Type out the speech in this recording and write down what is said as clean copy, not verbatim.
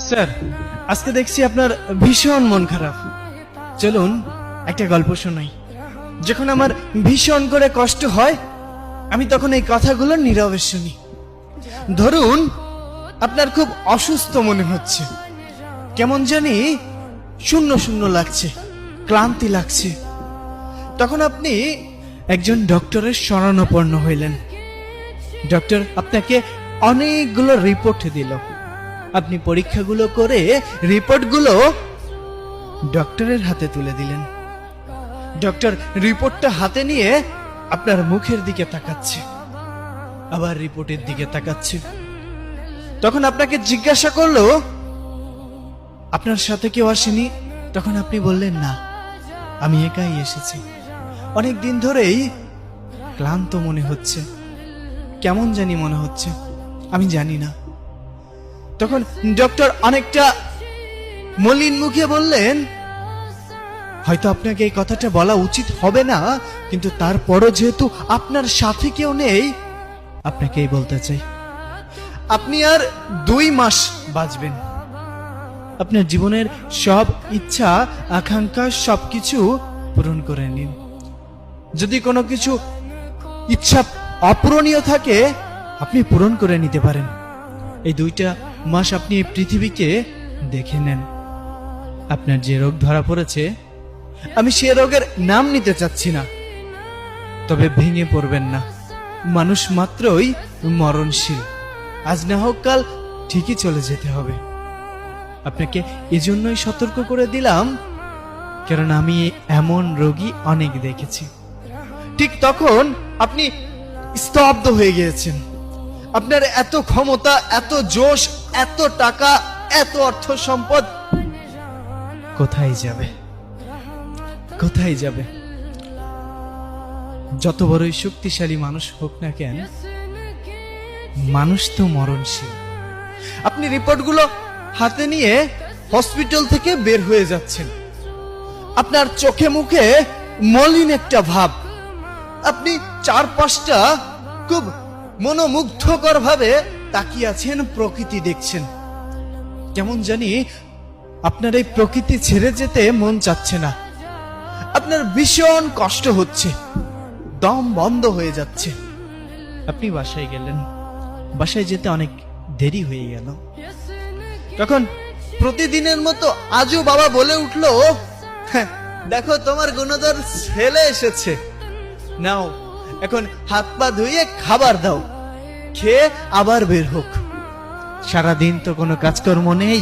Sir, আজকে দেখছি আপনার ভীষণ মন খারাপ। চলুন একটা গল্প শোনাই। যখন আমার ভীষণ করে কষ্ট হয়, আমি তখন এই কথাগুলো নীরবে শুনি। ধরুন আপনার খুব অসুস্থ মনে হচ্ছে, কেমন জানি শূন্য শূন্য লাগছে, ক্লান্তি লাগছে। তখন আপনি একজন ডক্টরের শরণাপন্ন হইলেন। ডক্টর আপনাকে অনেকগুলো রিপোর্ট দিল। আপনি পরীক্ষাগুলো করে রিপোর্টগুলো ডক্টরের হাতে তুলে দিলেন। ডক্টর রিপোর্টটা হাতে নিয়ে আপনার মুখের দিকে তাকাচ্ছে, আবার রিপোর্টের দিকে তাকাচ্ছে। তখন আপনাকে জিজ্ঞাসা করলো, আপনার সাথে কেউ আসেনি? তখন আপনি বললেন, না, আমি একাই এসেছি। অনেক দিন ধরেই ক্লান্ত মনে হচ্ছে, কেমন জানি মনে হচ্ছে, আমি জানি না। তখন ডক্টর অনেকটা মলিন মুখে বললেন, হয়তো আপনাকে এই কথাটা বলা উচিত হবে না, কিন্তু তারপরও যেহেতু আপনার সাথে কেউ নেই, আপনাকেই বলতে চাই, আপনি আর 2 মাস বাঁচবেন। আপনার জীবনের সব ইচ্ছা আকাঙ্ক্ষা সবকিছু পূরণ করে নিন। যদি কোনো কিছু ইচ্ছা অপূরণীয় থাকে, আপনি পূরণ করে নিতে পারেন। এই 2টা মাস আপনি এই পৃথিবীকে দেখে নেন। আপনার যে রোগ ধরা পড়েছে, আমি সে রোগের নাম নিতে চাচ্ছি না, তবে ভেঙে পড়বেন না। মানুষ মাত্রই মরণশীল, আজ না হোক কাল ঠিকই চলে যেতে হবে। আপনাকে এজন্যই সতর্ক করে দিলাম, কারণ আমি এমন রোগী অনেক দেখেছি। ঠিক তখন আপনি স্তব্ধ হয়ে গিয়েছেন। আপনার এত ক্ষমতা, এত জোশ, এত টাকা, এত অর্থ সম্পদ কোথায় যাবে? কোথায় যাবে? যত বড়ই শক্তিশালী মানুষ হোক না কেন, মানুষ তো মরণশীল। আপনি রিপোর্টগুলো হাতে নিয়ে হসপিটাল থেকে বের হয়ে যাচ্ছেন। আপনার চোখে মুখে মলিন একটা ভাব। আপনি চারপাশটা খুব মনোমুগ্ধকর ভাবে তাকিয়ে আছেন, প্রকৃতি দেখছেন। কেমন জানি আপনার এই প্রকৃতি ছেড়ে যেতে মন চাচ্ছে না। আপনার ভীষণ কষ্ট হচ্ছে, দম বন্ধ হয়ে যাচ্ছে। আপনি বাসায় গেলেন। বাসায় যেতে অনেক দেরি হয়ে গেল। তখন প্রতিদিনের মতো আজও বাবা বলে উঠলো, হ্যাঁ, দেখো তোমার গুণধর ছেলে এসেছে, নাও এখন হাত পা ধুইয়ে খাবার দাও, খেয়ে আবার বের হোক। সারাদিন তো কোনো কাজকর্ম নেই,